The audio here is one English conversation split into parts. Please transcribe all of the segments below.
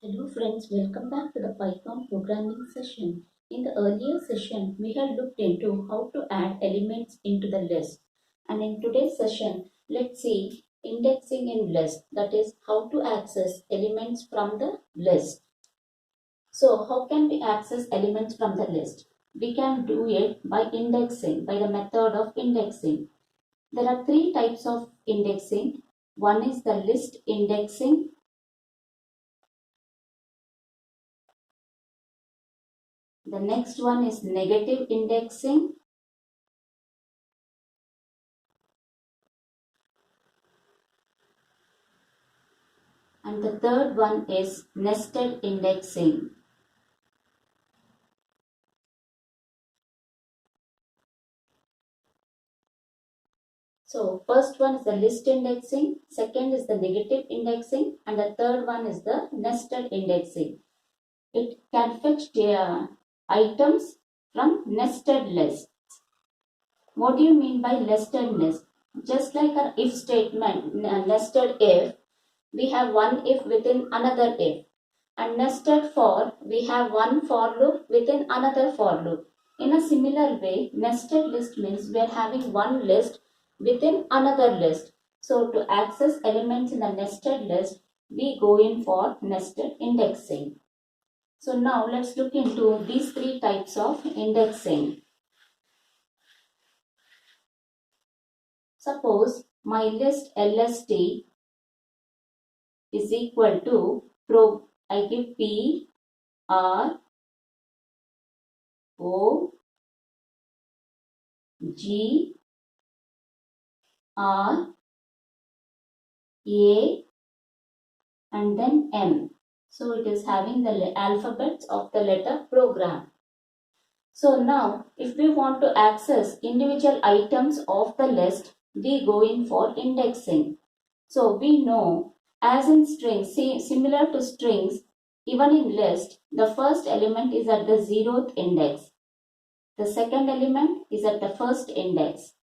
Hello friends, welcome back to the Python programming session. In the earlier session, we had looked into how to add elements into the list. And in today's session, let's see indexing in list, that is how to access elements from the list. So how can we access elements from the list? We can do it by indexing, by the method of indexing. There are three types of indexing. One is the list indexing. The next one is negative indexing. And the third one is nested indexing. So first one is the list indexing, second is the negative indexing, and the third one is the nested indexing. It can fetch items from nested lists. What do you mean by nested list? Just like an if statement, nested if, we have one if within another if. And nested for, we have one for loop within another for loop. In a similar way, nested list means we are having one list within another list. So to access elements in the nested list, we go in for nested indexing. So now let's look into these three types of indexing. Suppose my list LST is equal to I give P R O G R A and then M. So it is having the alphabets of the letter program. So now if we want to access individual items of the list, we go in for indexing. So we know as in strings, similar to strings, even in list, the first element is at the 0th index. The second element is at the first index.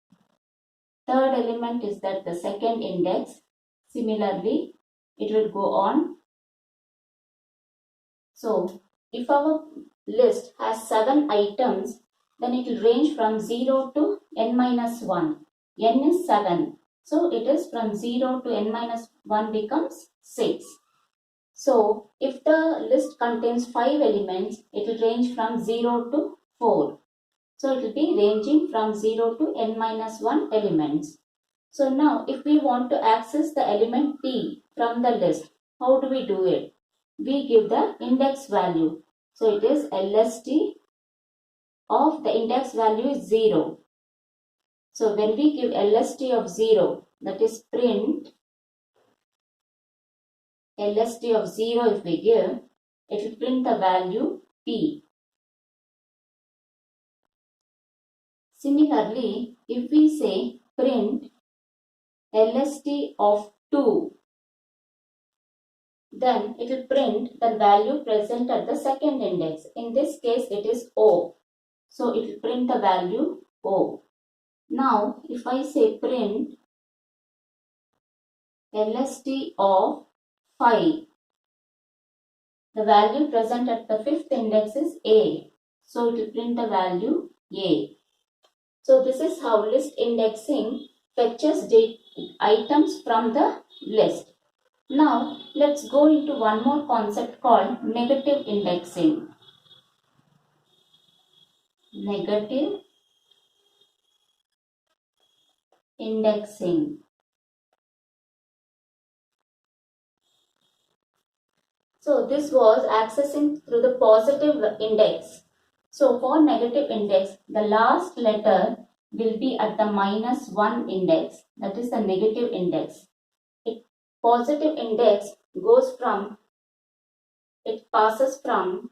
Third element is at the second index. Similarly, it will go on. So, if our list has 7 items, then it will range from 0 to n minus 1. N is 7. So, it is from 0 to n minus 1 becomes 6. So, if the list contains 5 elements, it will range from 0 to 4. So, it will be ranging from 0 to n minus 1 elements. So, now if we want to access the element P from the list, how do we do it? We give the index value. So, it is LST of the index value is 0. So, when we give LST of 0, that is print LST of 0 if we give, it will print the value P. Similarly, if we say print LST of 2, then it will print the value present at the second index. In this case, it is O. So, it will print the value O. Now, if I say print LST of 5, the value present at the fifth index is A. So, it will print the value A. So, this is how list indexing fetches items from the list. Now, let's go into one more concept called negative indexing. Negative indexing. So, this was accessing through the positive index. So, for negative index, the last letter will be at the -1 index. That is the negative index. Positive index it passes from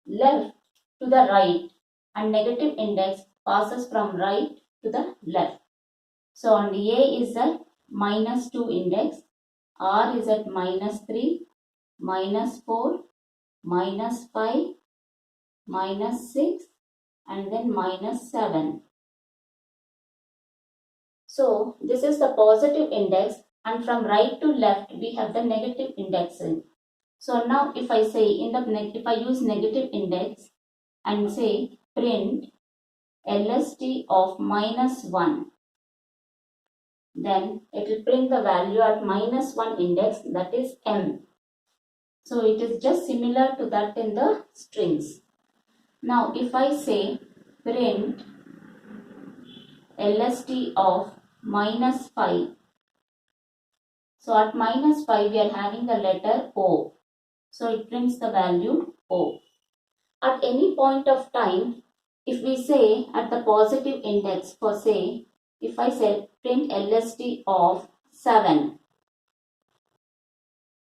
left to the right, and negative index passes from right to the left. So on A is at -2 index, R is at -3, -4, -5, -6 and then -7. So this is the positive index, and from right to left we have the negative indexing. So now if I say if I use negative index and say print LST of -1, then it will print the value at -1 index, that is M. So it is just similar to that in the strings. Now if I say print LST of -5, so at -5 we are having the letter O. So it prints the value O. At any point of time, if we say at the positive index, for say, if I say print LST of 7.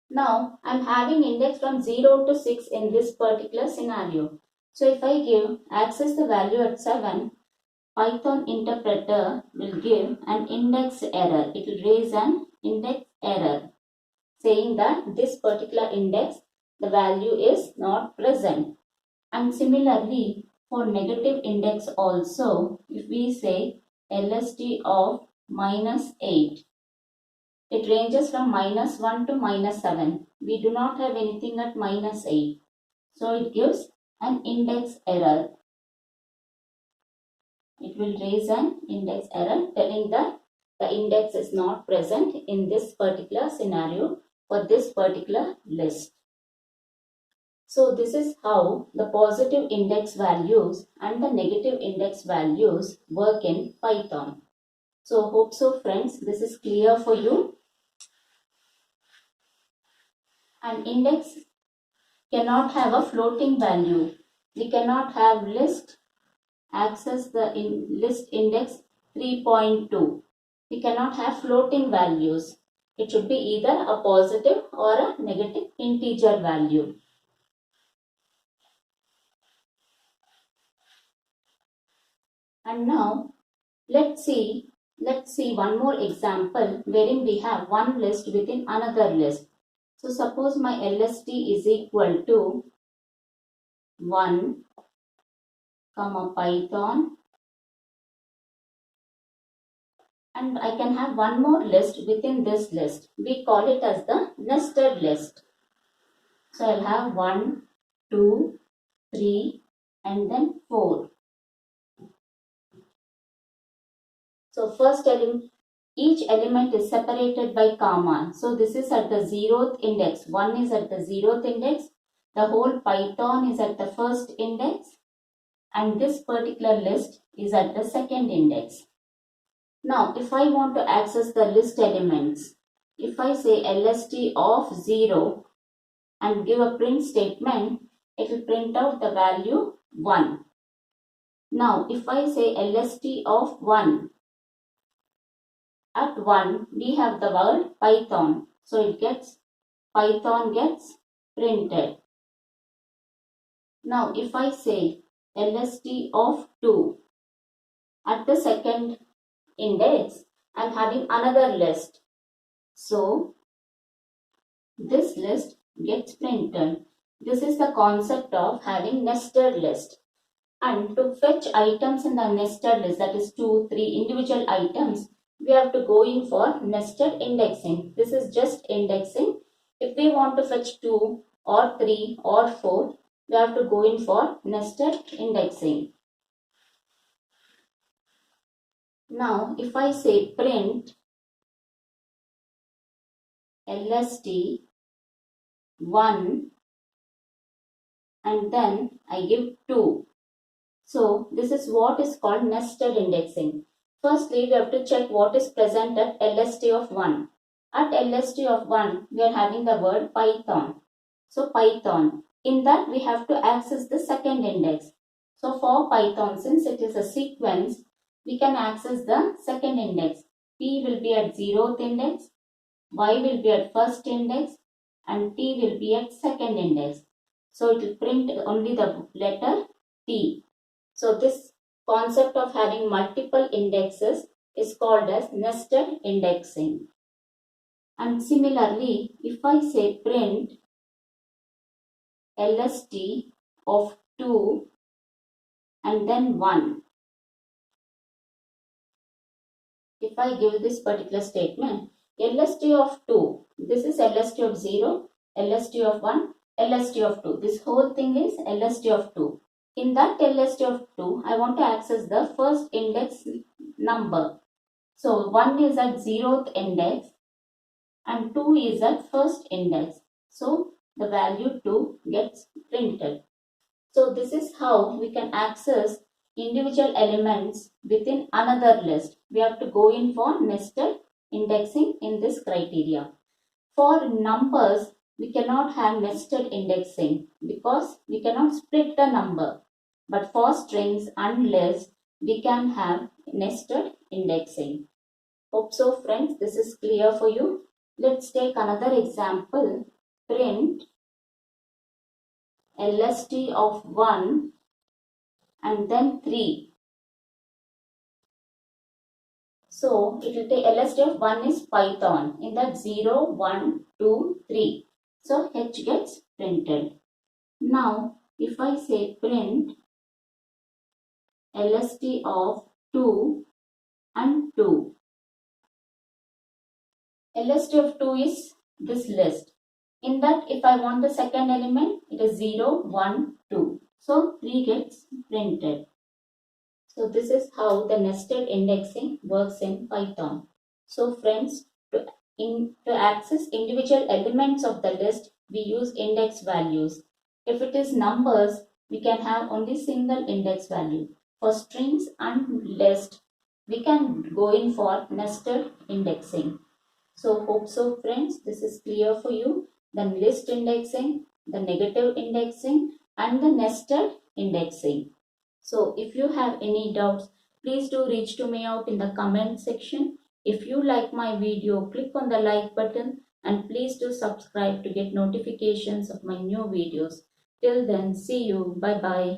Now I am having index from 0 to 6 in this particular scenario. So if I give access the value at 7, Python interpreter will give an index error. It will raise an index error saying that this particular index, the value is not present. And similarly, for negative index also, if we say LST of -8, it ranges from -1 to -7. We do not have anything at -8. So it gives an index error. It will raise an index error telling that the index is not present in this particular scenario for this particular list. So this is how the positive index values and the negative index values work in Python. So hope so friends, this is clear for you. An index cannot have a floating value. We cannot have list access the list index 3.2. We cannot have floating values. It should be either a positive or a negative integer value. And now let's see one more example wherein we have one list within another list. So suppose my LST is equal to 1, Python, and I can have one more list within this list. We call it as the nested list. So I'll have 1, 2, 3 and then 4. So first element, each element is separated by comma. So this is at the 0th index. 1 is at the 0th index. The whole Python is at the first index. And this particular list is at the second index. Now if I want to access the list elements, if I say LST of 0 and give a print statement, it will print out the value 1. Now if I say LST of 1, at 1 we have the word Python. So Python gets printed. Now if I say LST of 2, at the second index I am having another list. So this list gets printed. This is the concept of having nested list. And to fetch items in the nested list, that is 2, 3 individual items, we have to go in for nested indexing. This is just indexing. If we want to fetch 2 or 3 or 4, we have to go in for nested indexing. Now if I say print LST 1 and then I give 2. So this is what is called nested indexing. Firstly, we have to check what is present at LST of 1. At LST of 1, we are having the word Python. So Python. In that, we have to access the second index. So for Python, since it is a sequence, we can access the second index. P will be at 0th index, Y will be at first index, and T will be at second index. So it will print only the letter T. So this concept of having multiple indexes is called as nested indexing. And similarly, if I say print LST of 2 and then 1, if I give this particular statement, LST of 2, this is LST of 0, LST of 1, LST of 2. This whole thing is LST of 2. In that LST of 2, I want to access the first index number. So 1 is at 0th index and 2 is at first index. So the value 2 gets printed. So this is how we can access individual elements within another list. We have to go in for nested indexing in this criteria. For numbers, we cannot have nested indexing because we cannot split the number. But for strings and lists, we can have nested indexing. Hope so, friends, this is clear for you. Let's take another example. Print LST of 1 and then 3. So it will take LST of 1 is Python. In that 0, 1, 2, 3. So H gets printed. Now if I say print LST of 2 and 2. LST of 2 is this list. In that if I want the second element, it is 0, 1, 2. So 3 gets printed. So this is how the nested indexing works in Python. So friends, to access individual elements of the list, we use index values. If it is numbers, we can have only single index value. For strings and list, we can go in for nested indexing. So hope so, friends, this is clear for you. The list indexing, the negative indexing and the nested indexing. So if you have any doubts, please do reach to me out in the comment section. If you like my video, click on the like button and please do subscribe to get notifications of my new videos. Till then, see you. Bye bye.